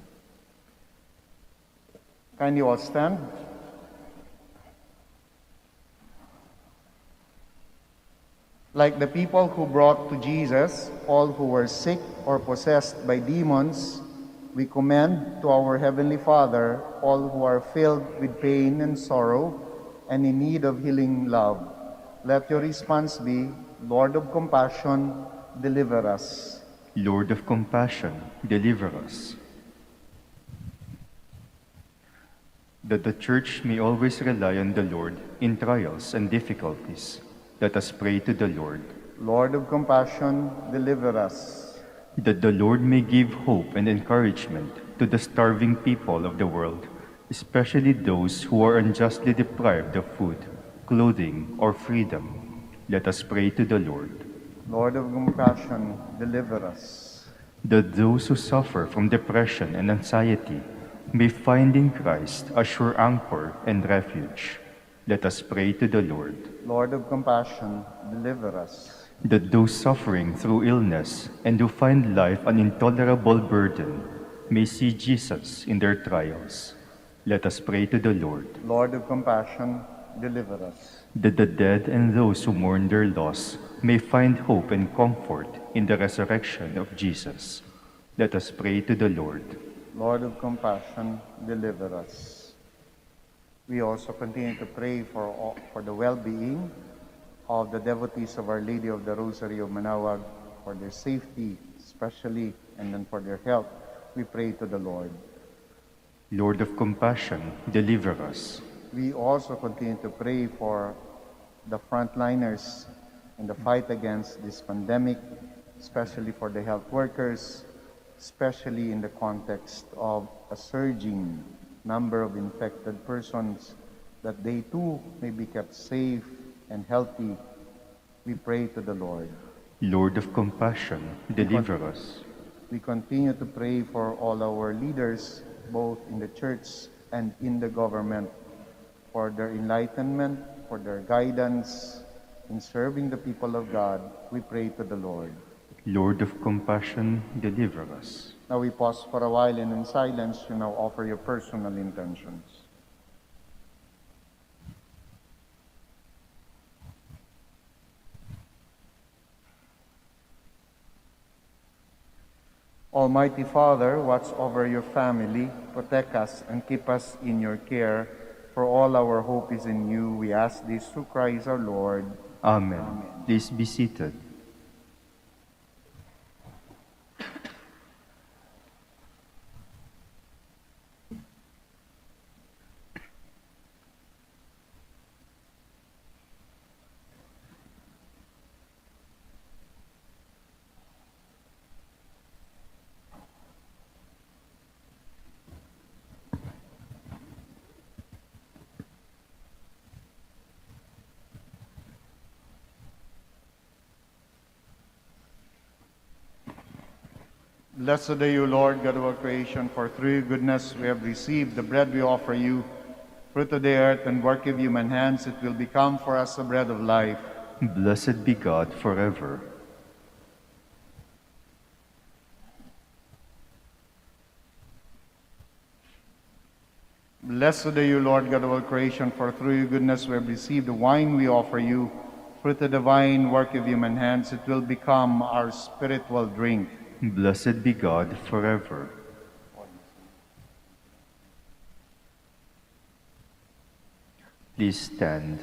Can you all stand? Like the people who brought to Jesus all who were sick or possessed by demons, we commend to our Heavenly Father all who are filled with pain and sorrow and in need of healing love. Let your response be, Lord of compassion, deliver us. Lord of compassion, deliver us. That the Church may always rely on the Lord in trials and difficulties, let us pray to the Lord. Lord of compassion, deliver us. That the Lord may give hope and encouragement to the starving people of the world, especially those who are unjustly deprived of food, clothing, or freedom. Let us pray to the Lord. Lord of compassion, deliver us. That those who suffer from depression and anxiety may find in Christ a sure anchor and refuge. Let us pray to the Lord. Lord of compassion, deliver us. That those suffering through illness and who find life an intolerable burden may see Jesus in their trials. Let us pray to the Lord. Lord of compassion, deliver us. That the dead and those who mourn their loss may find hope and comfort in the resurrection of Jesus. Let us pray to the Lord. Lord of compassion, deliver us. We also continue to pray for the well-being of the devotees of Our Lady of the Rosary of Manaoag, for their safety especially, and then for their health. We pray to the Lord. Lord of compassion, deliver us. We also continue to pray for the frontliners in the fight against this pandemic, especially for the health workers, especially in the context of a surging number of infected persons, that they too may be kept safe and healthy. We pray to the Lord. Lord of compassion, deliver us. We continue to pray for all our leaders, both in the church and in the government, for their enlightenment, for their guidance in serving the people of God. We pray to the Lord. Lord of compassion, deliver us. Now we pause for a while, and in silence you now offer your personal intentions. Almighty Father, watch over your family, protect us, and keep us in your care. For all our hope is in you. We ask this through Christ our Lord. Amen. Please be seated. Blessed are you, Lord, God of our creation, for through your goodness we have received the bread we offer you. Fruit of the earth and work of human hands, it will become for us the bread of life. Blessed be God forever. Blessed are you, Lord, God of all creation, for through your goodness we have received the wine we offer you. Fruit of the vine, work of human hands, it will become our spiritual drink. Blessed be God forever. Please stand.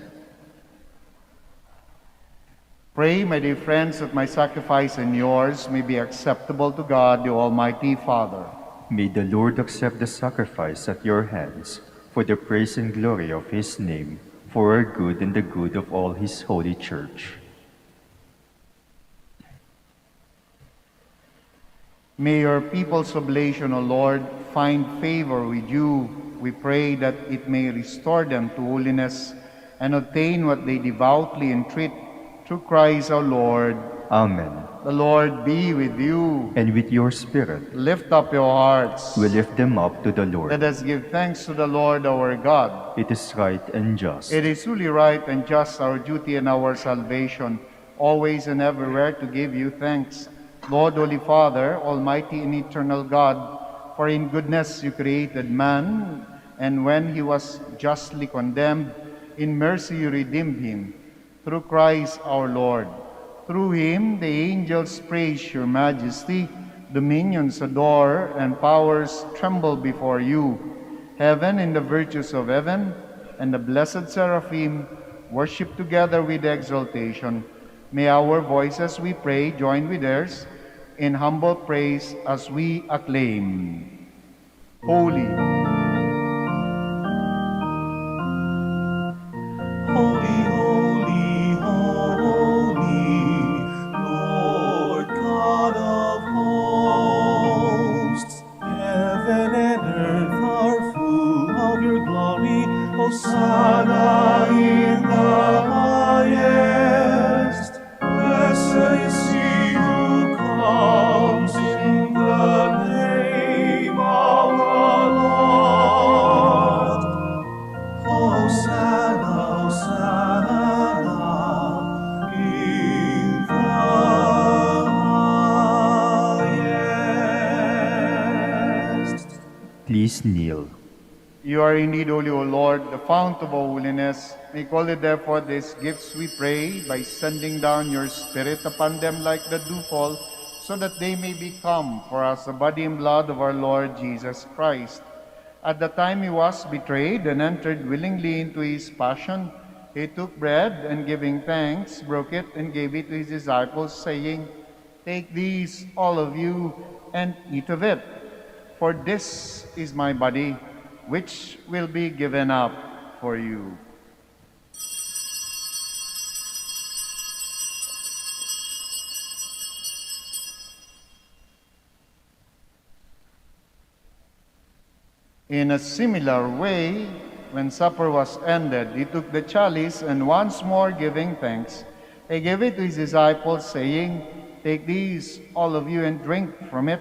Pray, my dear friends, that my sacrifice and yours may be acceptable to God, the Almighty Father. May the Lord accept the sacrifice at your hands for the praise and glory of his name, for our good and the good of all his holy church. May your people's oblation, O Lord, find favor with you. We pray that it may restore them to holiness and obtain what they devoutly entreat through Christ our Lord. Amen. The Lord be with you. And with your spirit, Lift up your hearts. we lift them up to the Lord. Let us give thanks to the Lord our God. It is right and just. It is truly right and just, our duty and our salvation, always and everywhere to give you thanks. Lord, Holy Father, Almighty and eternal God, for in goodness you created man, and when he was justly condemned, in mercy you redeemed him, through Christ our Lord. Through him the angels praise your majesty, dominions adore, and powers tremble before you. Heaven and the virtues of heaven, and the blessed seraphim, worship together with exaltation. May our voices, we pray, join with theirs in humble praise as we acclaim. Holy, Holy, holy, holy, Lord God of hosts. Heaven and earth are full of your glory. Hosanna in the highest. Blessed is he who comes in the name of the Lord. Hosanna, Hosanna in the highest. Please kneel. you are indeed holy, O Lord, the fount of all holiness. Make holy, therefore, these gifts, we pray, by sending down your Spirit upon them like the dewfall, so that they may become for us the body and blood of our Lord Jesus Christ. At the time he was betrayed and entered willingly into his passion, he took bread and giving thanks, broke it and gave it to his disciples, saying, "Take these, all of you, and eat of it. For this is my body, which will be given up for you." In a similar way, when supper was ended, he took the chalice and once more giving thanks, he gave it to his disciples, saying, "Take these, all of you, and drink from it.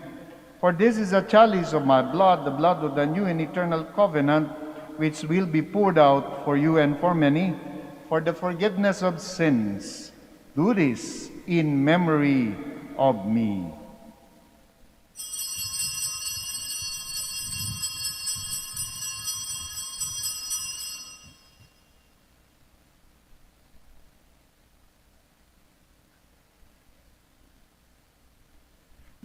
For this is a chalice of my blood, the blood of the new and eternal covenant, which will be poured out for you and for many, for the forgiveness of sins. Do this in memory of me.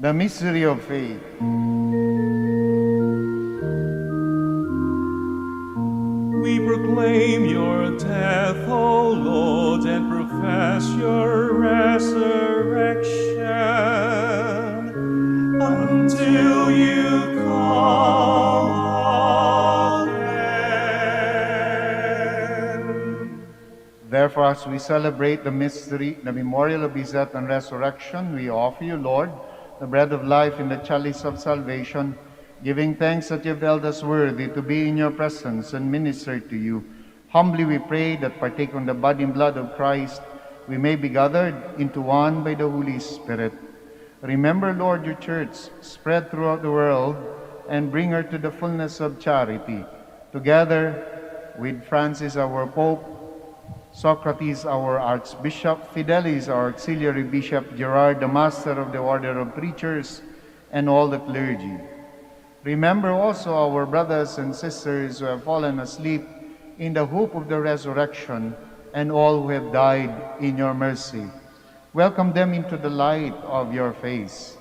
The mystery of faith. We proclaim your death, O Lord, and profess your resurrection until you come again. Therefore, as we celebrate the memorial of his death and resurrection, we offer you, Lord, the bread of life and the chalice of salvation, giving thanks that you have held us worthy to be in your presence and minister to you. Humbly we pray that, partaking the body and blood of Christ, we may be gathered into one by the Holy Spirit. Remember, Lord, your church spread throughout the world and bring her to the fullness of charity. Together with Francis, our Pope, Socrates, our Archbishop, Fidelis, our Auxiliary Bishop, Gerard, the Master of the Order of Preachers, and all the clergy. Remember also our brothers and sisters who have fallen asleep in the hope of the resurrection, and all who have died in your mercy. Welcome them into the light of your face.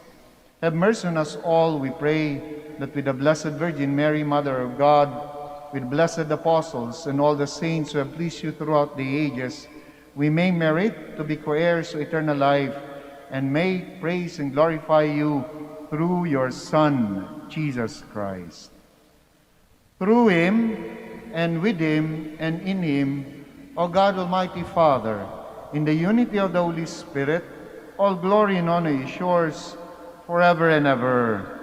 Have mercy on us all, we pray, that with the Blessed Virgin Mary, Mother of God, with blessed apostles and all the saints who have pleased you throughout the ages, we may merit to be co-heirs to eternal life, and may praise and glorify you through your Son, Jesus Christ. Through him, and with him, and in him, O God, Almighty Father, in the unity of the Holy Spirit, all glory and honor is yours forever and ever.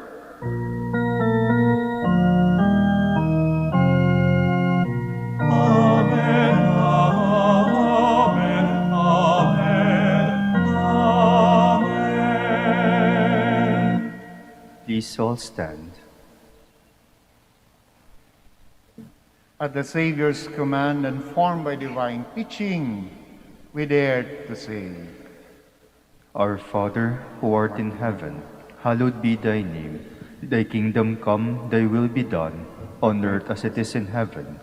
Amen, amen, amen, amen. Please all stand. At the Savior's command and formed by divine teaching, we dare to say, Our Father, who art in heaven, hallowed be thy name. Thy kingdom come, thy will be done, on earth as it is in heaven.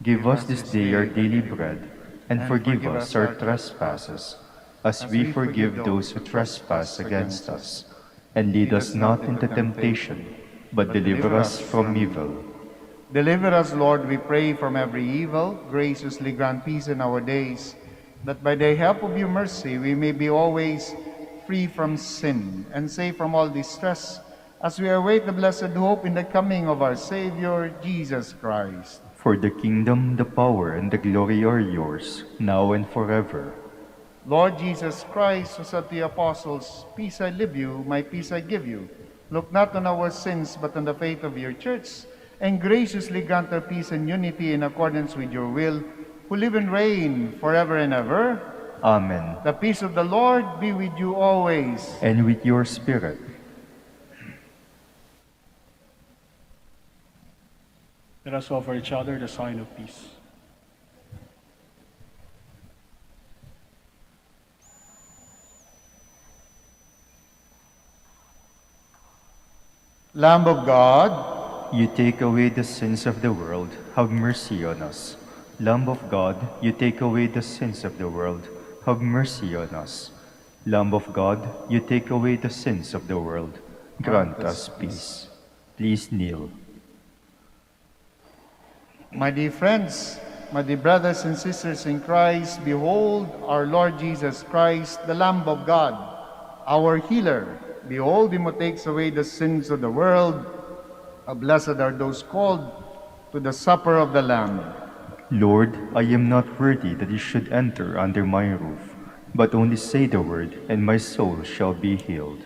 Give us this day our daily bread, and forgive us our trespasses, as we forgive those who trespass against us. And lead us not into temptation, but deliver us from evil. Deliver us, Lord, we pray, from every evil. Graciously grant peace in our days, that by the help of your mercy we may be always free from sin and safe from all distress, as we await the blessed hope in the coming of our Savior, Jesus Christ. For the kingdom, the power, and the glory are yours, now and forever. Lord Jesus Christ, who said to the apostles, "Peace I leave you, my peace I give you," look not on our sins, but on the faith of your church, and graciously grant her peace and unity in accordance with your will, who live and reign forever and ever. Amen. The peace of the Lord be with you always. And with your spirit. Let us offer each other the sign of peace. Lamb of God, You take away the sins of the world, have mercy on us. Lamb of God, you take away the sins of the world, have mercy on us. Lamb of God, you take away the sins of the world, grant us peace. Please kneel. my dear friends, my dear brothers and sisters in Christ, behold our Lord Jesus Christ, the Lamb of God, our healer. Behold him who takes away the sins of the world. How blessed are those called to the supper of the Lamb. Lord, I am not worthy that you should enter under my roof, but only say the word, and my soul shall be healed.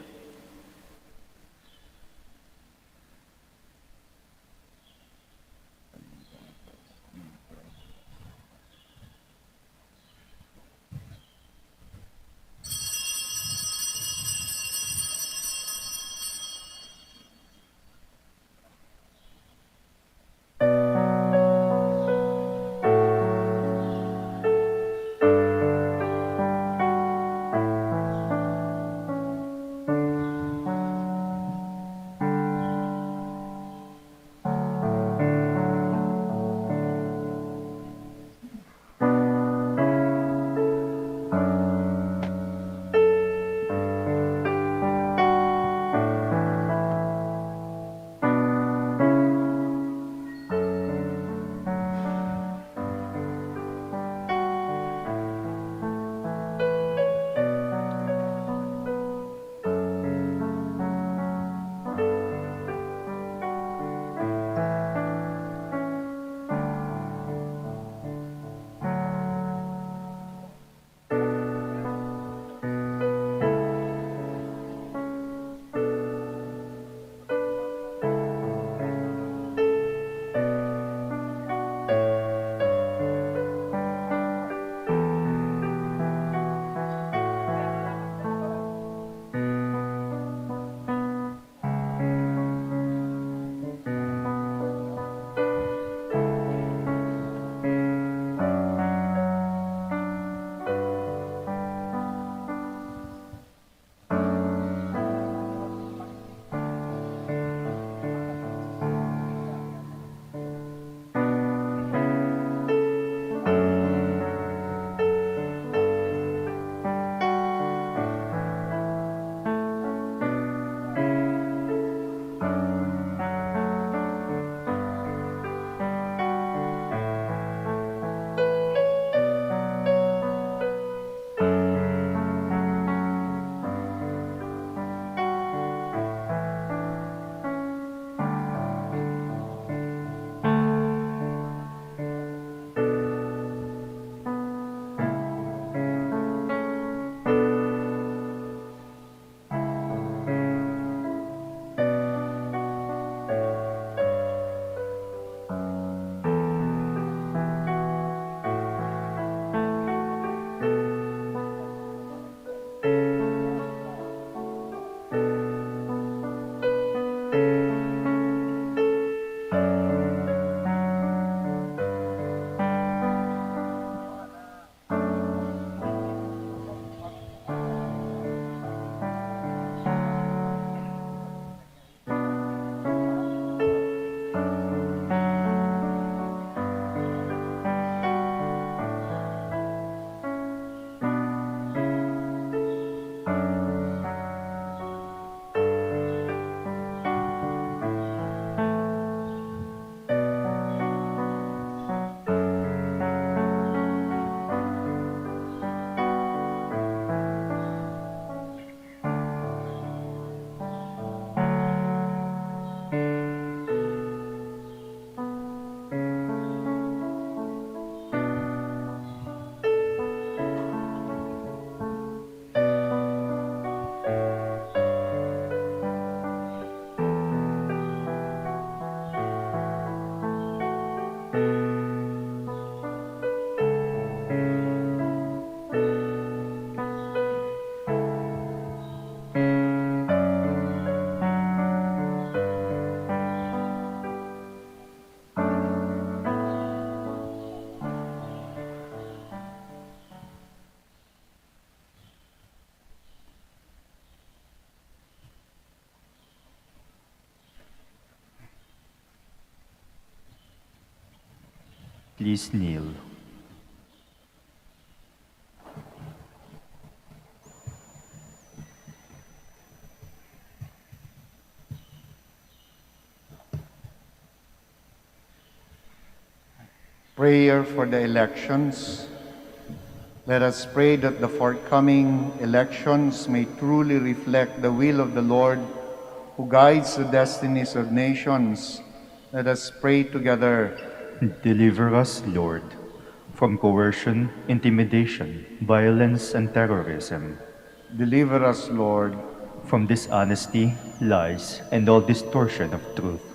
Please kneel. Prayer for the elections. Let us pray that the forthcoming elections may truly reflect the will of the Lord who guides the destinies of nations. Let us pray together. Deliver us, Lord, from coercion, intimidation, violence, and terrorism, Deliver us, Lord. from dishonesty, lies, and all distortion of truth,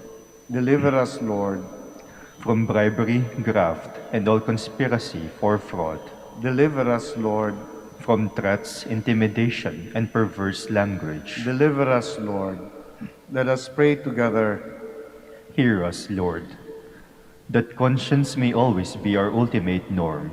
Deliver us, Lord. from bribery, graft, and all conspiracy for fraud, Deliver us, Lord. from threats, intimidation, and perverse language. Deliver us, Lord. Let us pray together. Hear us, Lord, that conscience may always be our ultimate norm,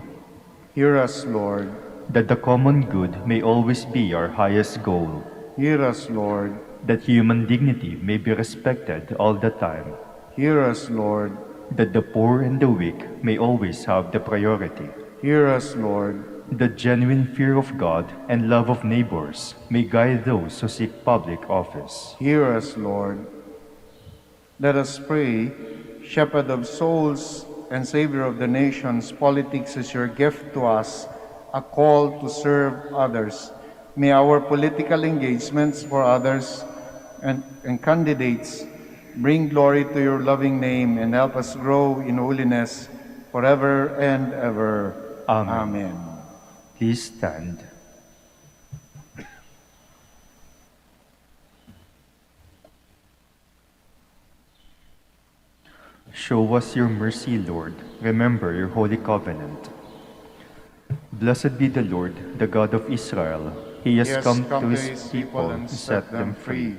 Hear us, Lord. that the common good may always be our highest goal, Hear us, Lord. that human dignity may be respected all the time, Hear us, Lord. that the poor and the weak may always have the priority, Hear us, Lord. that genuine fear of God and love of neighbors may guide those who seek public office. Hear us, Lord. Let us pray. Shepherd of souls and Savior of the nations, politics is your gift to us, a call to serve others. May our political engagements for others and candidates bring glory to your loving name and help us grow in holiness forever and ever. Amen. Amen. Please stand. Show us your mercy, Lord. Remember your holy covenant. Blessed be the Lord, the God of Israel. He has come to his people and set them free.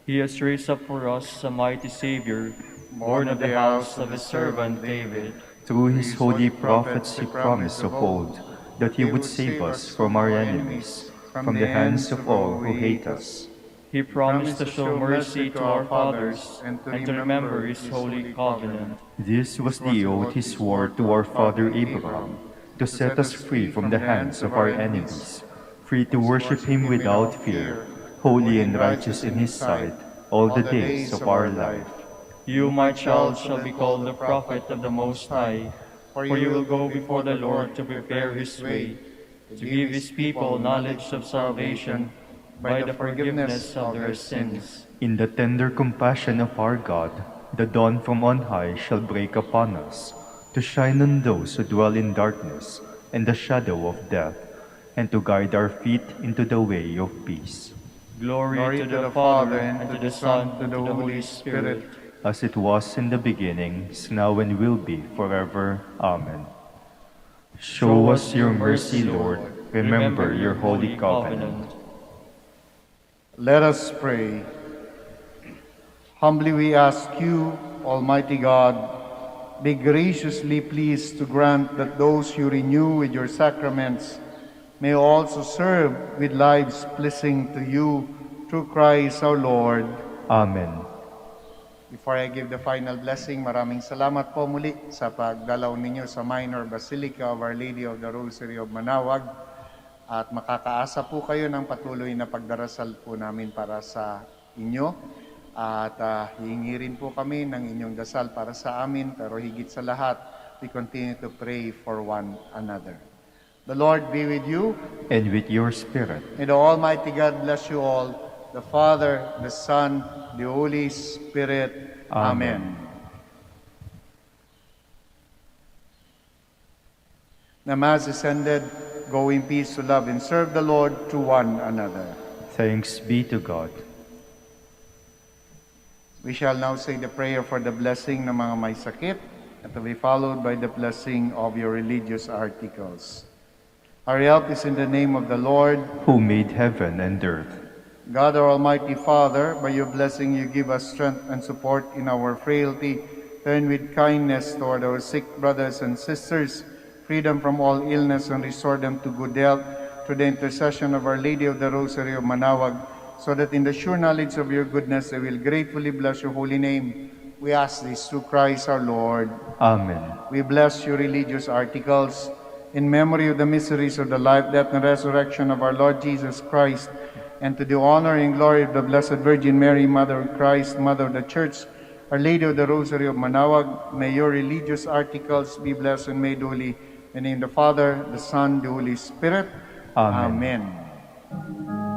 He has raised up for us a mighty Savior, born of the house of his servant David. Through his holy prophets he promised of old that he would save us from our enemies, from the hands of all who hate us. He promised to show mercy to our fathers and to remember his holy covenant. This was the oath he swore to our father Abraham, to set us free from the hands of our enemies, free to worship him without fear, holy and righteous in his sight, all the days of our life. You, my child, shall be called the prophet of the Most High, for you will go before the Lord to prepare his way, to give his people knowledge of salvation by the forgiveness of their sins. In the tender compassion of our God, the dawn from on high shall break upon us, to shine on those who dwell in darkness and the shadow of death, and to guide our feet into the way of peace. Glory to the Father, and to the Son, and to the Holy Spirit, as it was in the beginning, is now and will be forever. Amen. Show us your mercy, Lord. Remember your holy covenant. Let us pray. Humbly we ask you, Almighty God, be graciously pleased to grant that those you renew with your sacraments may also serve with lives pleasing to you through Christ our Lord. Amen. Before I give the final blessing, maraming salamat po muli sa pagdalaw ninyo sa Minor Basilica of Our Lady of the Rosary of Manaoag. At makakaasa po kayo ng patuloy na pagdarasal po namin para sa inyo. At hihingi rin po kami ng inyong dasal para sa amin. Pero higit sa lahat, we continue to pray for one another. The Lord be with you. And with your spirit. May the Almighty God bless you all, the Father, the Son, the Holy Spirit. Amen. The Mass is ended. Go in peace to love and serve the Lord to one another. Thanks be to God. We shall now say the prayer for the blessing ng mga may sakit and to be followed by the blessing of your religious articles. Our help is in the name of the Lord, who made heaven and earth. God, our Almighty Father, by your blessing you give us strength and support in our frailty. Turn with kindness toward our sick brothers and sisters, freedom from all illness, and restore them to good health through the intercession of Our Lady of the Rosary of Manaoag, so that in the sure knowledge of your goodness they will gratefully bless your holy name We ask this through Christ our Lord. Amen. We bless your religious articles in memory of the mysteries of the life, death, and resurrection of our Lord Jesus Christ, and to the honor and glory of the Blessed Virgin Mary, Mother of Christ, Mother of the Church, Our Lady of the Rosary of Manaoag, may your religious articles be blessed and made holy. In the name of the Father, the Son, the Holy Spirit. Amen. Amen.